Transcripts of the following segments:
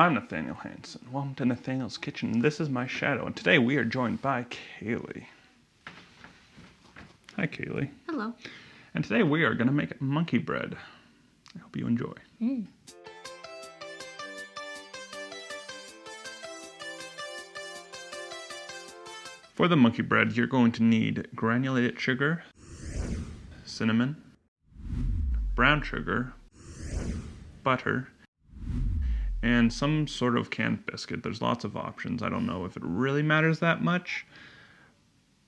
I'm Nathaniel Hansen. Welcome to Nathaniel's Kitchen. This is my shadow, and today we are joined by Kaylee. Hi, Kaylee. Hello. And today we are going to make monkey bread. I hope you enjoy. For the monkey bread, you're going to need granulated sugar, cinnamon, brown sugar, butter, and some sort of canned biscuit. There's lots of options. I don't know if it really matters that much,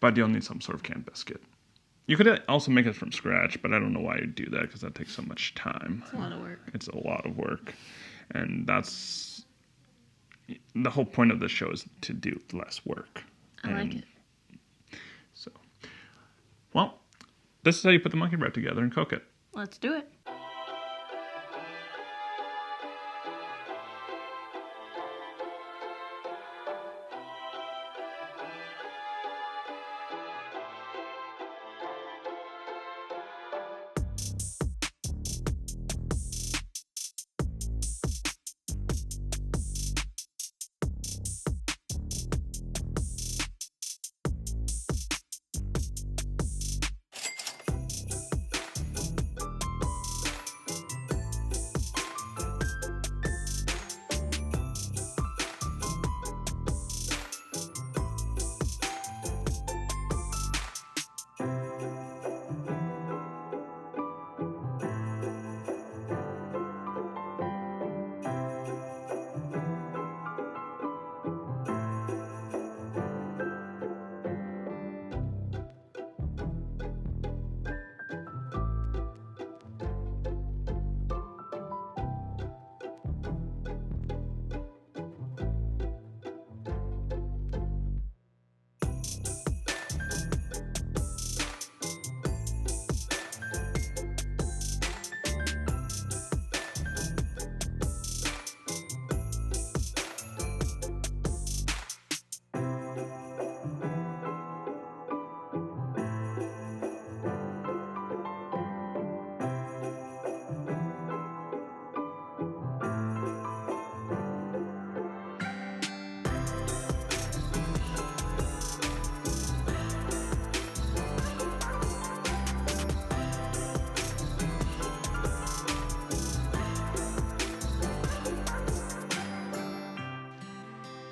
but you'll need some sort of canned biscuit. You could also make it from scratch, but I don't know why you'd do that because that takes so much time. It's a lot of work. It's a lot of work. And that's the whole point of this show, is to do less work. I like it. So, well, this is how you put the monkey bread together and cook it. Let's do it.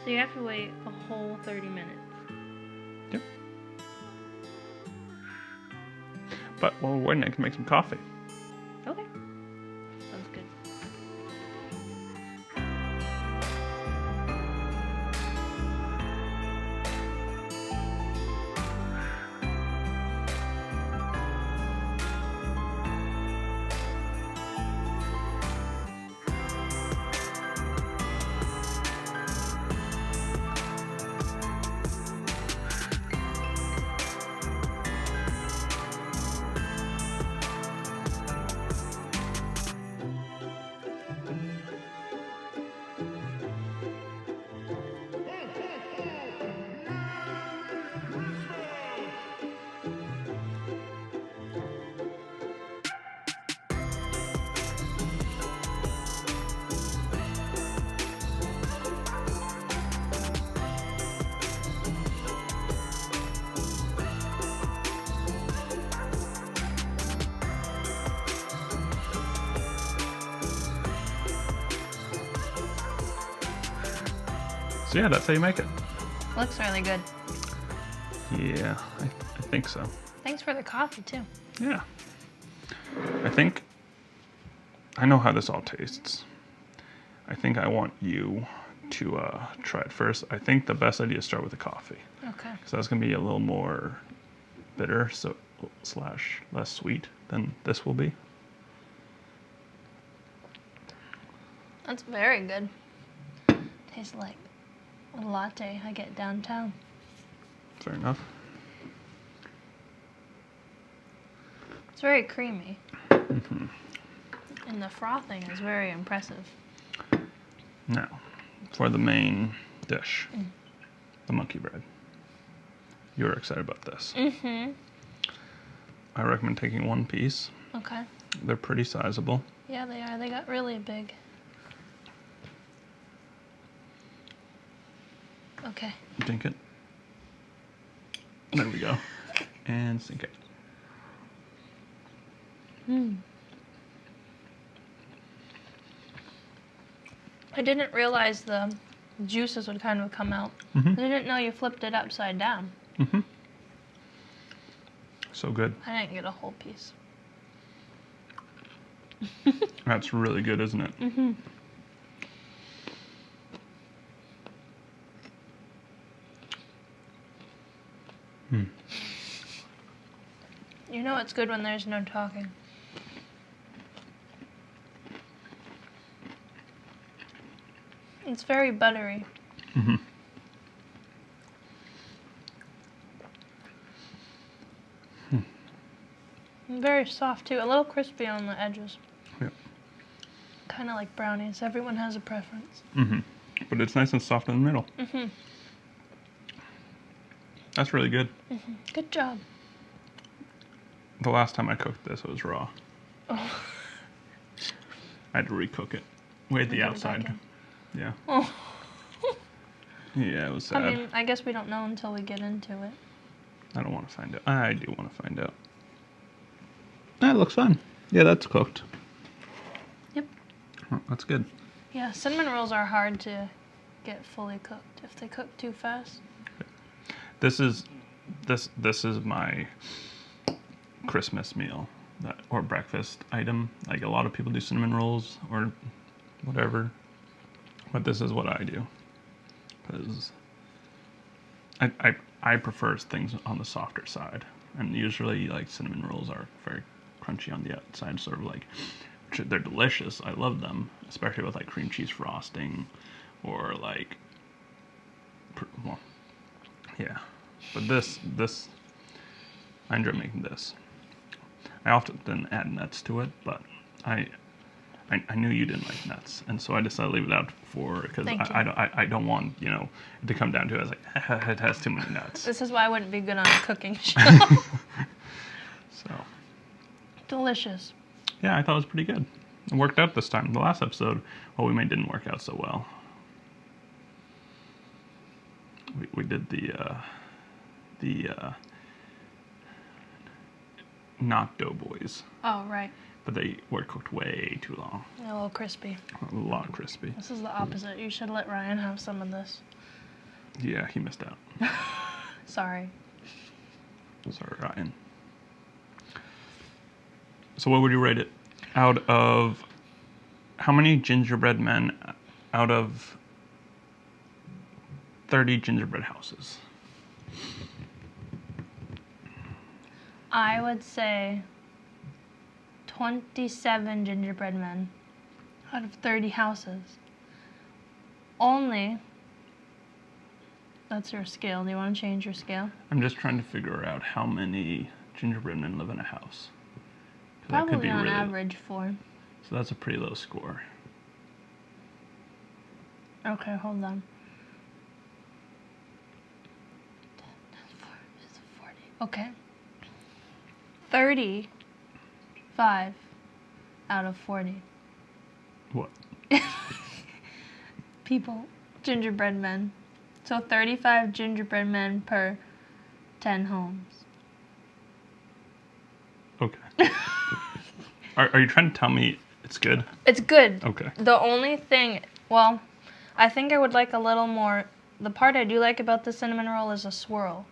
So you have to wait a whole 30 minutes. Yep. But while we're waiting, I can make some coffee. Okay. Sounds good. So yeah, that's how you make it. Looks really good. Yeah, I think so. Thanks for the coffee, too. Yeah. I know how this all tastes. I think I want you to try it first. I think the best idea is start with the coffee. Okay. Because that's going to be a little more bitter, / less sweet than this will be. That's very good. Tastes like a latte I get downtown. Fair enough. It's very creamy. Mm-hmm. And the frothing is very impressive. Now, for the main dish, the monkey bread. You're excited about this. Mm-hmm. I recommend taking one piece. Okay. They're pretty sizable. Yeah, they are. They got really big. Okay. Dink it. There we go. And sink it. I didn't realize the juices would kind of come out. Mm-hmm. I didn't know you flipped it upside down. Mm-hmm. So good. I didn't get a whole piece. That's really good, isn't it? Mm-hmm. You know it's good when there's no talking. It's very buttery. Mm-hmm. And very soft too. A little crispy on the edges. Yep. Kind of like brownies. Everyone has a preference. Mm-hmm. But it's nice and soft in the middle. Mm-hmm. That's really good. Mm-hmm. Good job. The last time I cooked this, it was raw. Oh. I had to recook it. Way at the Put it back outside. in. Yeah. Oh. Yeah, it was sad. I mean, I guess we don't know until we get into it. I don't want to find out. I do want to find out. That looks fine. Yeah, that's cooked. Yep. Oh, that's good. Yeah, cinnamon rolls are hard to get fully cooked if they cook too fast. This is my Christmas meal or breakfast item. Like a lot of people do cinnamon rolls or whatever, but this is what I do because I prefer things on the softer side, and usually like cinnamon rolls are very crunchy on the outside, sort of like, they're delicious. I love them, especially with like cream cheese frosting or like, well, yeah. But this I enjoy making this. I often add nuts to it, but I knew you didn't like nuts, and so I decided to leave it out because I don't want it to come down to it as like it has too many nuts. This is why I wouldn't be good on a cooking show. So Delicious. yeah, I thought it was pretty good. It worked out this time. The last episode, what we made didn't work out so well. We did the not doughboys. Oh, right. But they were cooked way too long. A little crispy. A lot crispy. This is the opposite. You should let Ryan have some of this. Yeah, he missed out. Sorry. Sorry, Ryan. So what would you rate it? Out of how many gingerbread men out of 30 gingerbread houses? I would say 27 gingerbread men out of 30 houses. Only. That's your scale. Do you want to change your scale? I'm just trying to figure out how many gingerbread men live in a house. 'Cause that could Probably be on really, average 4. So that's a pretty low score. Okay, hold on. 40. Okay. 35 out of 40 What? people, gingerbread men. So 35 gingerbread men per 10 homes. Okay. Are you trying to tell me it's good? It's good. Okay. The only thing, well, I think I would like a little more. The part I do like about the cinnamon roll is a swirl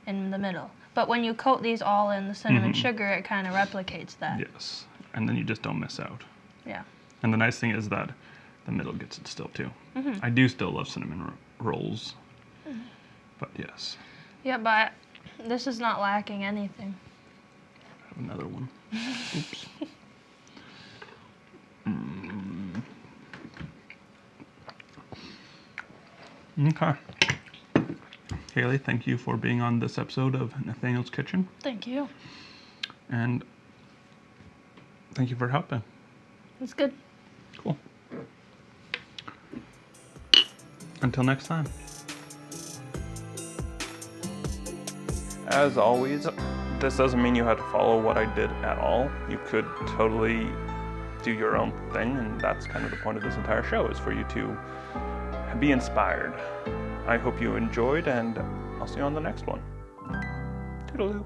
in the middle. But when you coat these all in the cinnamon sugar, it kind of replicates that. Yes. And then you just don't miss out. Yeah. And the nice thing is that the middle gets it still too. I do still love cinnamon rolls. But yes. Yeah, but this is not lacking anything. I have another one. Oops. Okay. Haley, thank you for being on this episode of Nathaniel's Kitchen. Thank you. And thank you for helping. It's good. Cool. Until next time. As always, this doesn't mean you have to follow what I did at all. You could totally do your own thing, and that's kind of the point of this entire show, is for you to be inspired. I hope you enjoyed, and I'll see you on the next one. Toodaloo.